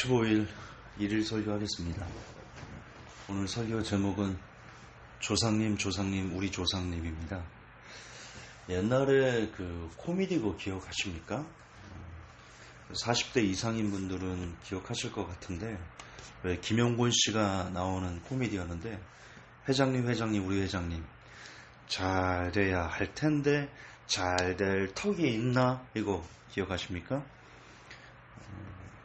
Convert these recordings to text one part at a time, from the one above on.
15일 일일 설교하겠습니다. 오늘 설교 제목은 조상님 우리 조상님입니다. 옛날에 그 코미디고 기억하십니까? 40대 이상인 분들은 기억하실 것 같은데, 왜 김용곤 씨가 나오는 코미디였는데, 회장님 우리 회장님 잘 돼야 할 텐데 잘 될 턱이 있나, 이거 기억하십니까?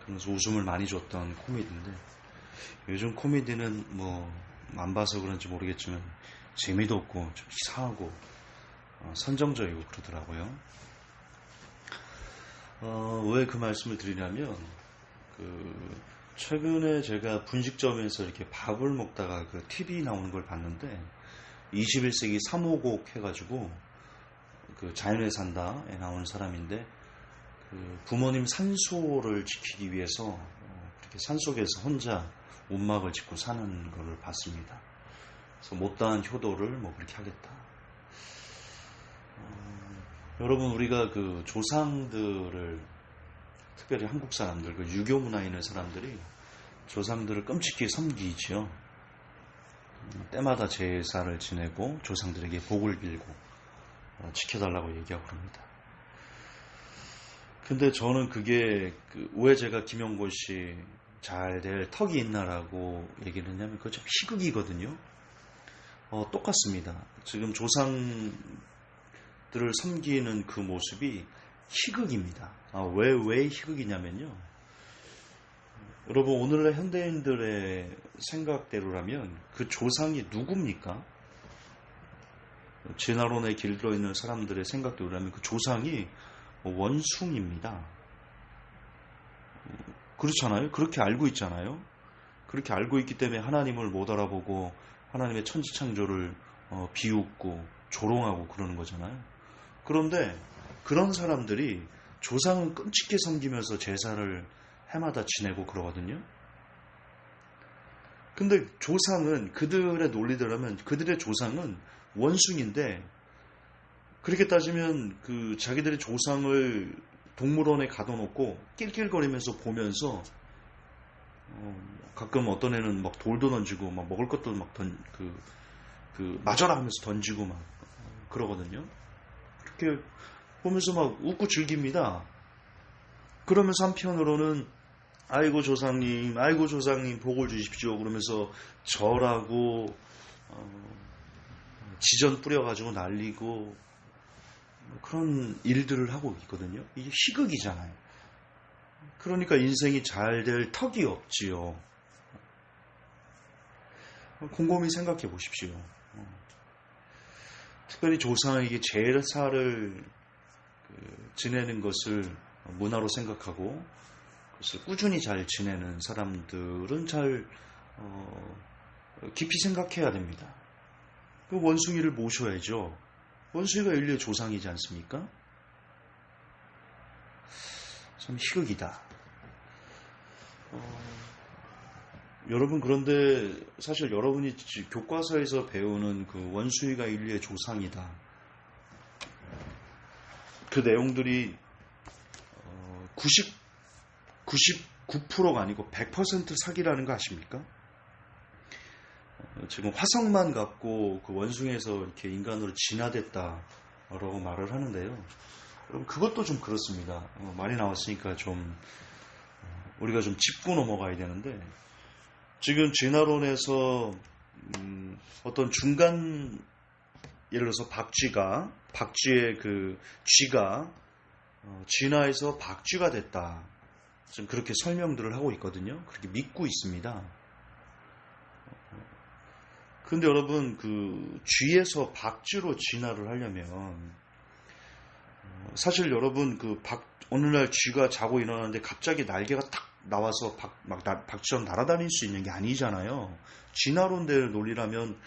그래서 웃음을 많이 줬던 코미디인데, 요즘 코미디는 안 봐서 그런지 모르겠지만 재미도 없고 좀 이상하고 선정적이고 그러더라고요. 왜 그 말씀을 드리냐면, 최근에 제가 분식점에서 이렇게 밥을 먹다가 그 TV 나오는 걸 봤는데, 21세기 3호곡 해가지고 그 자연에 산다에 나오는 사람인데, 부모님 산소를 지키기 위해서 그렇게 산속에서 혼자 움막을 짓고 사는 걸 봤습니다. 그래서 못다한 효도를 그렇게 하겠다. 여러분, 우리가 그 조상들을, 특별히 한국 사람들, 그 유교 문화에 있는 사람들이 조상들을 끔찍히 섬기지요. 때마다 제사를 지내고 조상들에게 복을 빌고 지켜달라고 얘기하고 그럽니다. 근데 저는 그게 왜 제가 김용곤 씨 잘 될 턱이 있나라고 얘기를 했냐면, 그거 좀 희극이거든요. 똑같습니다. 지금 조상들을 섬기는 그 모습이 희극입니다. 왜 희극이냐면요. 여러분, 오늘날 현대인들의 생각대로라면 그 조상이 누굽니까? 진화론에 길들어 있는 사람들의 생각대로라면 그 조상이 원숭입니다. 그렇잖아요. 그렇게 알고 있잖아요. 그렇게 알고 있기 때문에 하나님을 못 알아보고 하나님의 천지창조를 비웃고 조롱하고 그러는 거잖아요. 그런데 그런 사람들이 조상은 끔찍히 섬기면서 제사를 해마다 지내고 그러거든요. 근데 조상은, 그들의 논리대로라면 그들의 조상은 원숭인데, 그렇게 따지면 자기들의 조상을 동물원에 가둬놓고 낄낄거리면서 보면서 가끔 어떤 애는 막 돌도 던지고 막 먹을 것도 막 맞아라 하면서 던지고 막 그러거든요. 그렇게 보면서 막 웃고 즐깁니다. 그러면서 한편으로는 아이고 조상님 복을 주십시오 그러면서 절하고 지전 뿌려가지고 날리고 그런 일들을 하고 있거든요. 이게 희극이잖아요. 그러니까 인생이 잘 될 턱이 없지요. 곰곰이 생각해 보십시오. 특별히 조상에게 제사를 지내는 것을 문화로 생각하고 그것을 꾸준히 잘 지내는 사람들은 잘 깊이 생각해야 됩니다. 그 원숭이를 모셔야죠. 원숭이가 인류의 조상이지 않습니까? 참 희극이다. 여러분, 그런데 사실 여러분이 교과서에서 배우는 그 원숭이가 인류의 조상이다, 그 내용들이 99%가 아니고 100% 사기라는 거 아십니까? 지금 화성만 갖고 그 원숭이에서 이렇게 인간으로 진화됐다라고 말을 하는데요. 여러분, 그것도 좀 그렇습니다. 말이 나왔으니까 우리가 좀 짚고 넘어가야 되는데, 지금 진화론에서 어떤 중간, 예를 들어서 박쥐의 그 쥐가 진화해서 박쥐가 됐다, 지금 그렇게 설명들을 하고 있거든요. 그렇게 믿고 있습니다. 근데 여러분, 그 쥐에서 박쥐로 진화를 하려면, 사실 여러분, 오늘날 쥐가 자고 일어나는데 갑자기 날개가 탁 나와서 박쥐처럼 날아다닐 수 있는 게 아니잖아요. 진화론대로 논리라면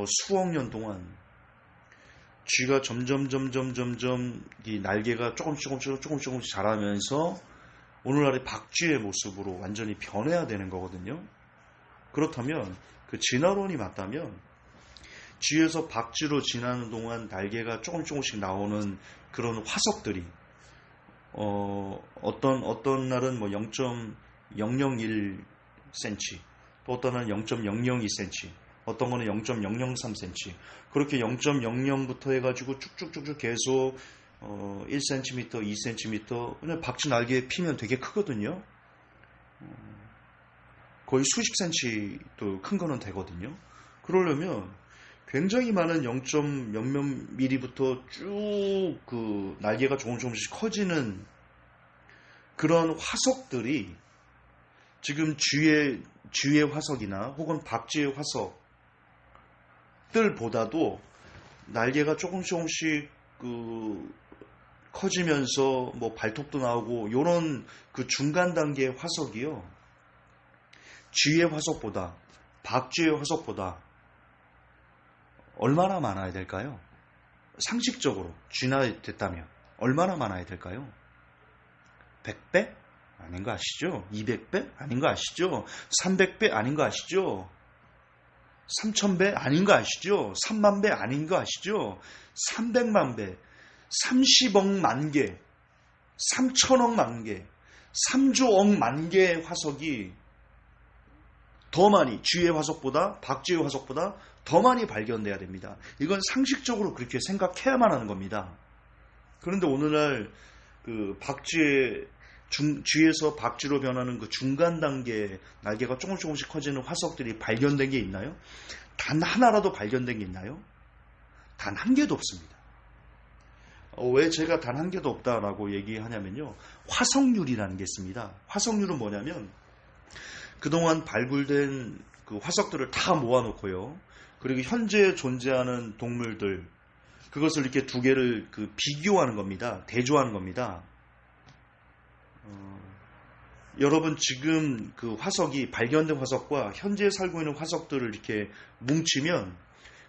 수억 년 동안 쥐가 점점 이 날개가 조금씩 자라면서 오늘날의 박쥐의 모습으로 완전히 변해야 되는 거거든요. 그렇다면 그 진화론이 맞다면 쥐에서 박쥐로 진화하는 동안 날개가 조금씩 나오는 그런 화석들이 어떤 날은 0.001cm, 또 어떤 거는 0.002cm, 어떤 거는 0.003cm, 그렇게 0.00부터 해가지고 쭉쭉쭉쭉 계속 1cm, 2cm, 그냥 박쥐 날개에 피면 되게 크거든요. 거의 수십 cm도 큰 거는 되거든요. 그러려면 굉장히 많은 0.몇몇 mm부터 쭉 그 날개가 조금씩 커지는 그런 화석들이 지금 쥐의 화석이나 혹은 박쥐의 화석들보다도 날개가 조금씩 그 커지면서 뭐 발톱도 나오고 요런 그 중간 단계의 화석이요, 쥐의 화석보다, 박쥐의 화석보다 얼마나 많아야 될까요? 상식적으로 쥐나 됐다면 얼마나 많아야 될까요? 100배? 아닌 거 아시죠? 200배? 아닌 거 아시죠? 300배? 아닌 거 아시죠? 3000배? 아닌 거 아시죠? 3만 배? 아닌 거 아시죠? 300만 배, 30억 만 개, 3천억 만 개, 3조억 만 개의 화석이 더 많이, 쥐의 화석보다, 박쥐의 화석보다 더 많이 발견돼야 됩니다. 이건 상식적으로 그렇게 생각해야만 하는 겁니다. 그런데 오늘날 그 쥐에서 박쥐로 변하는 그 중간 단계 날개가 조금씩 커지는 화석들이 발견된 게 있나요? 단 하나라도 발견된 게 있나요? 단 한 개도 없습니다. 왜 제가 단 한 개도 없다라고 얘기하냐면요, 화석률이라는 게 있습니다. 화석률은 뭐냐면 그동안 발굴된 그 화석들을 다 모아놓고요, 그리고 현재 존재하는 동물들, 그것을 이렇게 두 개를 그 비교하는 겁니다. 대조하는 겁니다. 여러분 지금 그 화석이, 발견된 화석과 현재 살고 있는 화석들을 이렇게 뭉치면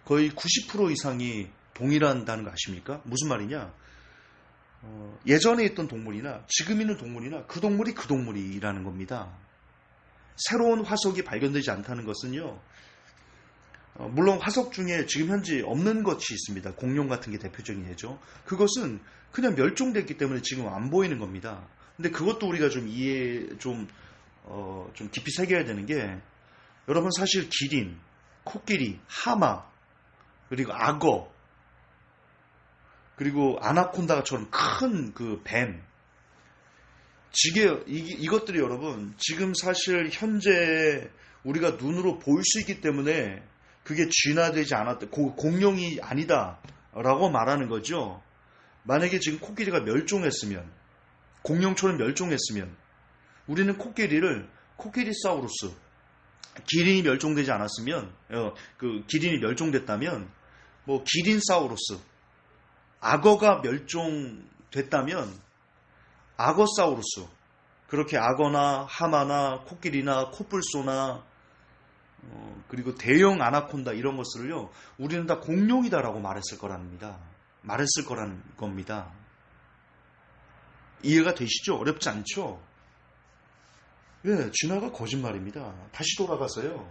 거의 90% 이상이 동일한다는 거 아십니까? 무슨 말이냐? 예전에 있던 동물이나 지금 있는 동물이나 그 동물이 그 동물이라는 겁니다. 새로운 화석이 발견되지 않다는 것은요, 물론 화석 중에 지금 현재 없는 것이 있습니다. 공룡 같은 게 대표적인 예죠. 그것은 그냥 멸종됐기 때문에 지금 안 보이는 겁니다. 근데 그것도 우리가 좀 좀 깊이 새겨야 되는 게, 여러분 사실 기린, 코끼리, 하마, 그리고 악어, 그리고 아나콘다처럼 큰 그 뱀, 이것들이 여러분 지금 사실 현재 우리가 눈으로 볼 수 있기 때문에 그게 진화되지 않았다, 공룡이 아니다 라고 말하는 거죠. 만약에 지금 코끼리가 멸종했으면, 공룡처럼 멸종했으면, 우리는 코끼리사우루스, 기린이 멸종되지 않았으면, 기린이 멸종됐다면 뭐 기린사우루스, 악어가 멸종됐다면 악어사우루스, 그렇게 악어나 하마나 코끼리나 코뿔소나 그리고 대형 아나콘다 이런 것들을요, 우리는 다 공룡이다라고 말했을 거라는 겁니다. 이해가 되시죠? 어렵지 않죠? 예, 진화가 거짓말입니다. 다시 돌아가서요,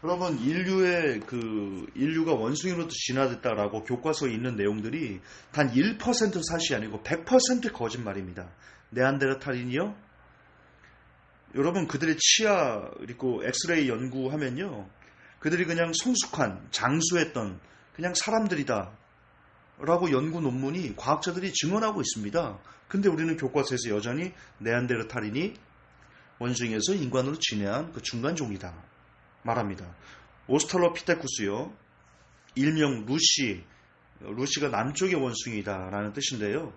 여러분 인류가 원숭이로도 진화됐다라고 교과서에 있는 내용들이 단 1% 사실이 아니고 100% 거짓말입니다. 네안데르탈인이요, 여러분 그들의 치아 그리고 엑스레이 연구하면요, 그들이 그냥 성숙한, 장수했던 그냥 사람들이다 라고 연구 논문이 과학자들이 증언하고 있습니다. 근데 우리는 교과서에서 여전히 네안데르탈인이 원숭이에서 인간으로 진화한 그 중간종이다 말합니다. 오스트랄로피테쿠스요, 일명 루시가 남쪽의 원숭이다 라는 뜻인데요,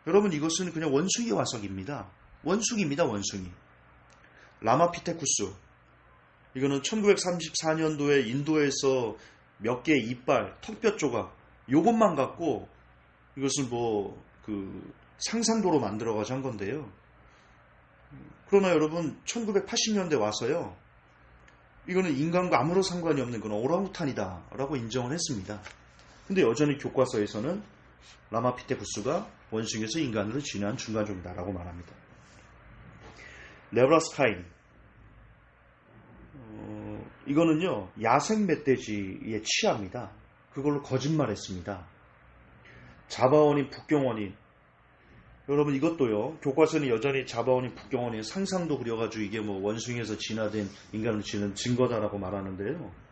여러분 이것은 그냥 원숭이 화석입니다. 원숭이입니다. 원숭이. 라마피테쿠스, 이거는 1934년도에 인도에서 몇 개의 이빨, 턱뼈 조각, 요것만 갖고 이것을 상상도로 만들어가지고 한 건데요. 그러나 여러분 1980년대 와서요, 이거는 인간과 아무런 상관이 없는 그런 오랑우탄이다 라고 인정을 했습니다. 근데 여전히 교과서에서는 라마피테쿠스가 원숭이에서 인간으로 진화한 중간종이다 라고 말합니다. 네브라스카인, 이거는요 야생 멧돼지의 치아입니다. 그걸로 거짓말했습니다. 자바원인, 북경원인, 여러분 이것도요. 교과서는 여전히 자바원이 북경원이 상상도 그려가지고 이게 뭐 원숭이에서 진화된 인간으로 지는 증거다라고 말하는데요.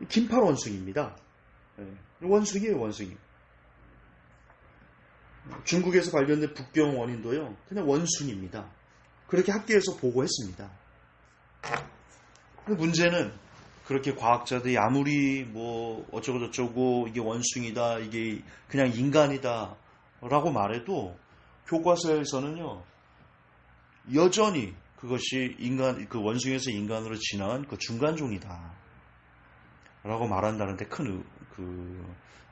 긴팔 원숭이입니다. 원숭이에요, 원숭이. 중국에서 발견된 북경 원인도요, 그냥 원숭이입니다. 그렇게 학계에서 보고했습니다. 문제는 그렇게 과학자들이 아무리 뭐 어쩌고저쩌고 이게 원숭이다, 이게 그냥 인간이다 라고 말해도 교과서에서는요, 여전히 그것이 그 원숭이에서 인간으로 진화한 그 중간종이다 라고 말한다는데 큰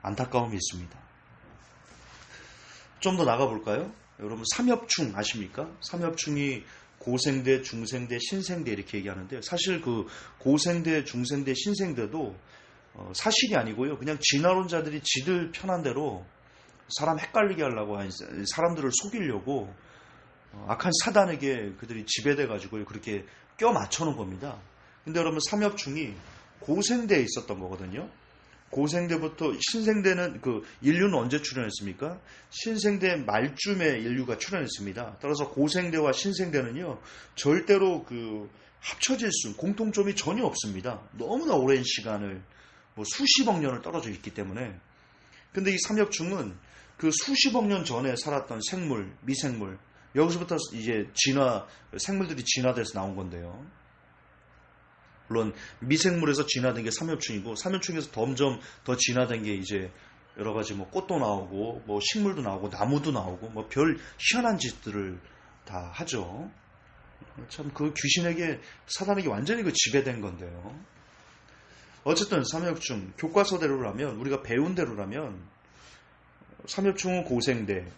안타까움이 있습니다. 좀 더 나가볼까요? 여러분 삼엽충 아십니까? 삼엽충이 고생대, 중생대, 신생대 이렇게 얘기하는데 사실 그 고생대, 중생대, 신생대도 사실이 아니고요. 그냥 진화론자들이 지들 편한 대로 사람 헷갈리게 하려고 사람들을 속이려고 악한 사단에게 그들이 지배돼가지고 그렇게 껴 맞춰놓은 겁니다. 근데 여러분 삼엽충이 고생대에 있었던 거거든요. 고생대부터 신생대는 인류는 언제 출현했습니까? 신생대 말쯤에 인류가 출현했습니다. 따라서 고생대와 신생대는요 절대로 합쳐질 공통점이 전혀 없습니다. 너무나 오랜 시간을 수십억 년을 떨어져 있기 때문에. 근데 이 삼엽충은 수십억 년 전에 살았던 생물, 미생물, 여기서부터 이제 생물들이 진화돼서 나온 건데요. 물론 미생물에서 진화된 게 삼엽충이고 삼엽충에서 점점 더 진화된 게 이제 여러 가지 꽃도 나오고 식물도 나오고 나무도 나오고 별 희한한 짓들을 다 하죠. 참 귀신에게 사단에게 완전히 지배된 건데요. 어쨌든 삼엽충 교과서대로라면 우리가 배운 대로라면 삼엽충은 고생대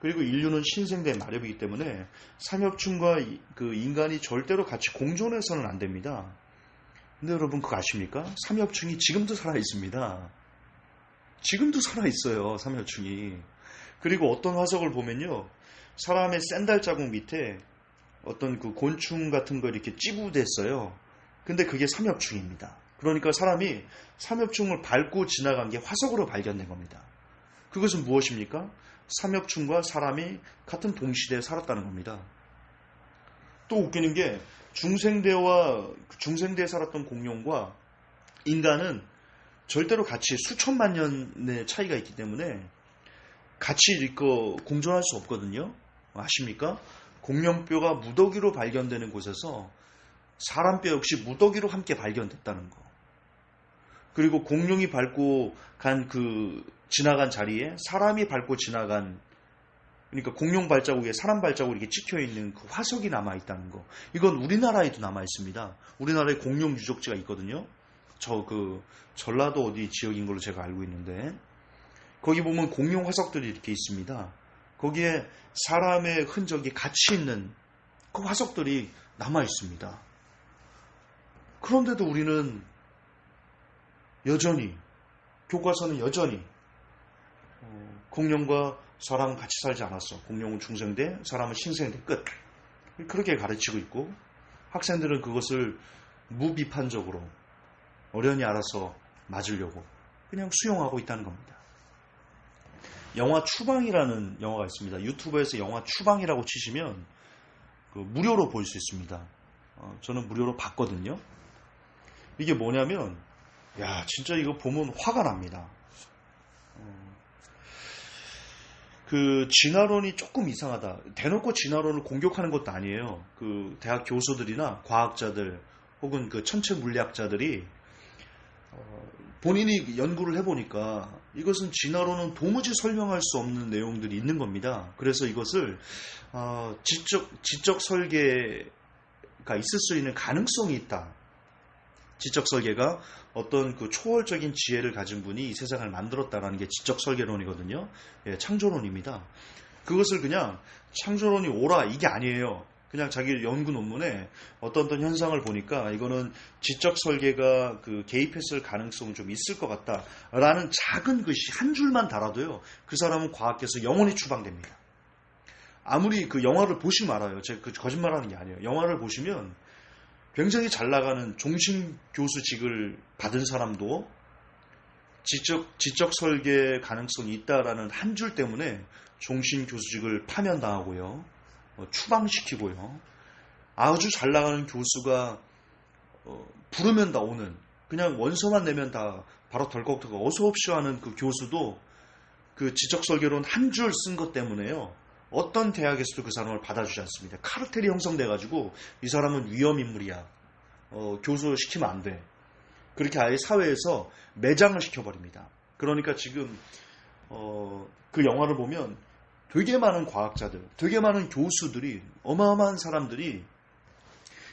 그리고 인류는 신생대 마렵이기 때문에 삼엽충과 인간이 절대로 같이 공존해서는 안 됩니다. 근데 여러분 그거 아십니까? 삼엽충이 지금도 살아있습니다. 지금도 살아있어요. 삼엽충이. 그리고 어떤 화석을 보면요. 사람의 샌들 자국 밑에 어떤 곤충 같은 거 이렇게 찌부됐어요. 근데 그게 삼엽충입니다. 그러니까 사람이 삼엽충을 밟고 지나간 게 화석으로 발견된 겁니다. 그것은 무엇입니까? 삼엽충과 사람이 같은 동시대에 살았다는 겁니다. 또 웃기는 게 중생대에 살았던 공룡과 인간은 절대로 같이 수천만 년의 차이가 있기 때문에 같이 공존할 수 없거든요. 아십니까? 공룡뼈가 무더기로 발견되는 곳에서 사람뼈 역시 무더기로 함께 발견됐다는 거. 그리고 공룡이 밟고 지나간 자리에 사람이 밟고 지나간, 그러니까 공룡 발자국에 사람 발자국이 이렇게 찍혀있는 그 화석이 남아있다는 거. 이건 우리나라에도 남아있습니다. 우리나라에 공룡 유적지가 있거든요. 전라도 어디 지역인 걸로 제가 알고 있는데, 거기 보면 공룡 화석들이 이렇게 있습니다. 거기에 사람의 흔적이 같이 있는 그 화석들이 남아있습니다. 그런데도 우리는 여전히, 교과서는 여전히 공룡과 사람은 같이 살지 않았어. 공룡은 중생대, 사람은 신생대, 끝. 그렇게 가르치고 있고 학생들은 그것을 무비판적으로 어련히 알아서 맞으려고 그냥 수용하고 있다는 겁니다. 영화 추방이라는 영화가 있습니다. 유튜브에서 영화 추방이라고 치시면 무료로 볼 수 있습니다. 저는 무료로 봤거든요. 이게 뭐냐면 진짜 이거 보면 화가 납니다. 진화론이 조금 이상하다. 대놓고 진화론을 공격하는 것도 아니에요. 대학 교수들이나 과학자들 혹은 천체 물리학자들이 본인이 연구를 해보니까 이것은 진화론은 도무지 설명할 수 없는 내용들이 있는 겁니다. 그래서 이것을 지적 설계가 있을 수 있는 가능성이 있다. 지적 설계가 어떤 초월적인 지혜를 가진 분이 이 세상을 만들었다라는 게 지적 설계론이거든요. 창조론입니다. 그것을 그냥 창조론이 옳아 이게 아니에요. 그냥 자기 연구 논문에 어떤 현상을 보니까 이거는 지적 설계가 개입했을 가능성은 좀 있을 것 같다라는 작은 글씨 한 줄만 달아도요. 그 사람은 과학계에서 영원히 추방됩니다. 아무리 영화를 보시면 알아요. 제가 거짓말하는 게 아니에요. 영화를 보시면 굉장히 잘 나가는 종신 교수직을 받은 사람도 지적 설계 가능성이 있다라는 한 줄 때문에 종신 교수직을 파면당하고요. 추방시키고요. 아주 잘 나가는 교수가 부르면 다 오는, 그냥 원서만 내면 다 바로 덜컥덜컥 어서옵쇼 하는 그 교수도 그 지적 설계론 한 줄 쓴 것 때문에요. 어떤 대학에서도 그 사람을 받아주지 않습니다. 카르텔이 형성돼가지고 이 사람은 위험인물이야. 교수 시키면 안 돼. 그렇게 아예 사회에서 매장을 시켜버립니다. 그러니까 지금 그 영화를 보면 되게 많은 과학자들, 되게 많은 교수들이, 어마어마한 사람들이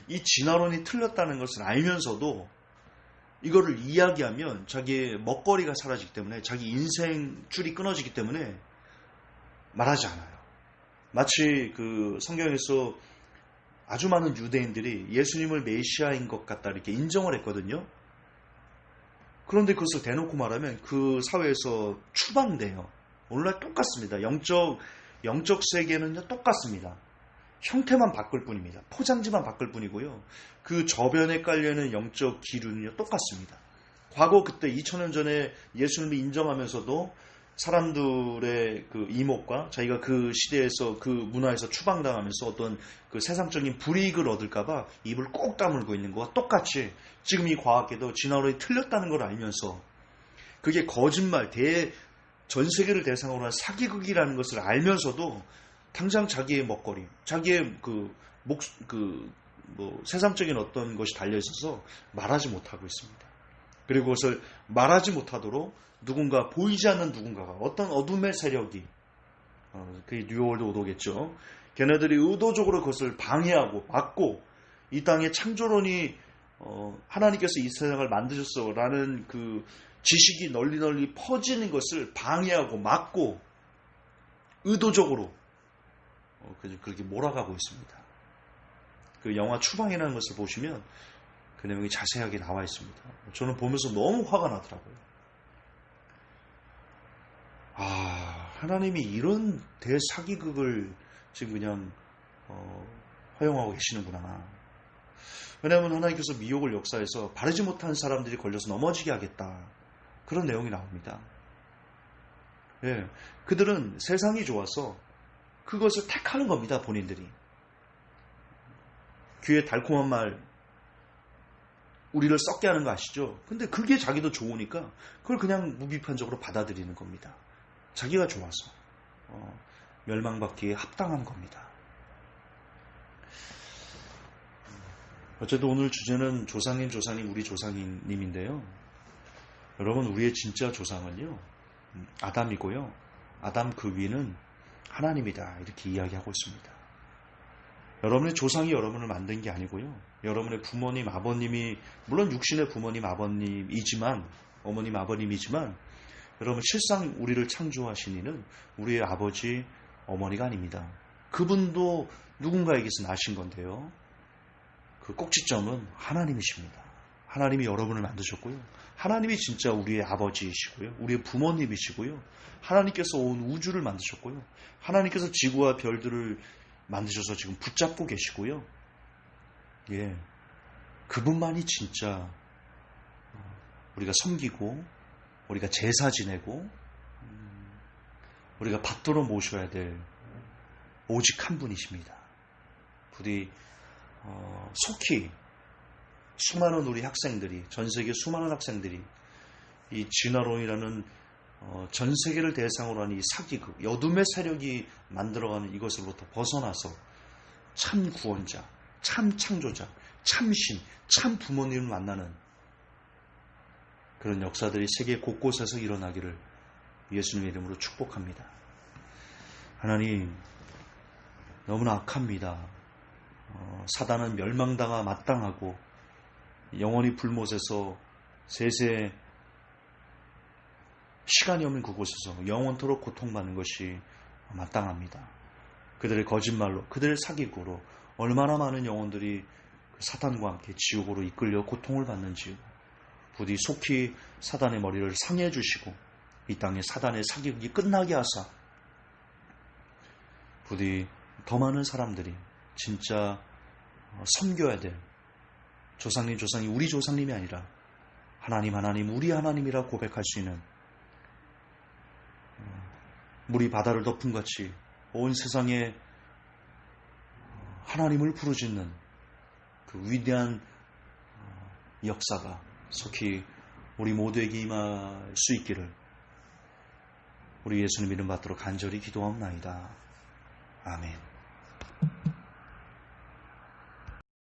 이 진화론이 틀렸다는 것을 알면서도 이거를 이야기하면 자기의 먹거리가 사라지기 때문에, 자기 인생 줄이 끊어지기 때문에 말하지 않아요. 마치 그 성경에서 아주 많은 유대인들이 예수님을 메시아인 것 같다 이렇게 인정을 했거든요. 그런데 그것을 대놓고 말하면 그 사회에서 추방돼요. 오늘날 똑같습니다. 영적 세계는요, 똑같습니다. 형태만 바꿀 뿐입니다. 포장지만 바꿀 뿐이고요. 그 저변에 깔려있는 영적 기류는요, 똑같습니다. 과거 그때 2000년 전에 예수님을 인정하면서도 사람들의 그 이목과 자기가 그 시대에서 그 문화에서 추방당하면서 어떤 그 세상적인 불이익을 얻을까봐 입을 꼭 다물고 있는 것과 똑같이 지금 이 과학계도 진화론이 틀렸다는 걸 알면서 그게 거짓말, 전 세계를 대상으로 한 사기극이라는 것을 알면서도 당장 자기의 먹거리, 자기의 세상적인 어떤 것이 달려있어서 말하지 못하고 있습니다. 그리고 그것을 말하지 못하도록 누군가, 보이지 않는 누군가가, 어떤 어둠의 세력이, 그게 뉴월드 오더겠죠. 걔네들이 의도적으로 그것을 방해하고 막고 이 땅의 창조론이 하나님께서 이 세상을 만드셨어라는 그 지식이 널리 퍼지는 것을 방해하고 막고 의도적으로 그렇게 몰아가고 있습니다. 그 영화 추방이라는 것을 보시면 그 내용이 자세하게 나와 있습니다. 저는 보면서 너무 화가 나더라고요. 하나님이 이런 대사기극을 지금 그냥 허용하고 계시는구나. 왜냐하면 하나님께서 미혹을 역사해서 바르지 못한 사람들이 걸려서 넘어지게 하겠다. 그런 내용이 나옵니다. 예, 그들은 세상이 좋아서 그것을 택하는 겁니다. 본인들이. 귀에 달콤한 말, 우리를 썩게 하는 거 아시죠? 근데 그게 자기도 좋으니까 그걸 그냥 무비판적으로 받아들이는 겁니다. 자기가 좋아서 멸망받기에 합당한 겁니다. 어쨌든 오늘 주제는 조상님, 우리 조상님인데요. 여러분, 우리의 진짜 조상은요, 아담이고요. 아담 그 위는 하나님이다. 이렇게 이야기하고 있습니다. 여러분의 조상이 여러분을 만든 게 아니고요. 여러분의 부모님, 아버님이, 물론 육신의 부모님, 아버님이지만, 어머님, 아버님이지만, 여러분 실상 우리를 창조하신 이는 우리의 아버지, 어머니가 아닙니다. 그분도 누군가에게서 나신 건데요. 그 꼭지점은 하나님이십니다. 하나님이 여러분을 만드셨고요. 하나님이 진짜 우리의 아버지이시고요. 우리의 부모님이시고요. 하나님께서 온 우주를 만드셨고요. 하나님께서 지구와 별들을 만드셔서 지금 붙잡고 계시고요. 예, 그분만이 진짜 우리가 섬기고 우리가 제사 지내고 우리가 받들어 모셔야 될 오직 한 분이십니다. 부디 속히 수많은 우리 학생들이, 전 세계 수많은 학생들이 이 진화론이라는 전 세계를 대상으로 하는 이 사기극, 여둠의 세력이 만들어가는 이것으로부터 벗어나서 참 구원자, 참 창조자, 참 신, 참 부모님을 만나는 그런 역사들이 세계 곳곳에서 일어나기를 예수님의 이름으로 축복합니다. 하나님, 너무나 악합니다. 사단은 멸망당하 마땅하고 영원히 불못에서 세세 시간이 없는 그곳에서 영원토록 고통받는 것이 마땅합니다. 그들의 거짓말로, 그들의 사기구로 얼마나 많은 영혼들이 사탄과 함께 지옥으로 이끌려 고통을 받는지요. 부디 속히 사단의 머리를 상해 주시고 이 땅에 사단의 사기극이 끝나게 하사 부디 더 많은 사람들이 진짜 섬겨야 될 조상님, 우리 조상님이 아니라 하나님 우리 하나님이라 고백할 수 있는, 물이 바다를 덮은 같이 온 세상에 하나님을 부르짖는 그 위대한 역사가 속히 우리 모두에게 임할 수 있기를 우리 예수님 이름 받들어 간절히 기도하옵나이다. 아멘.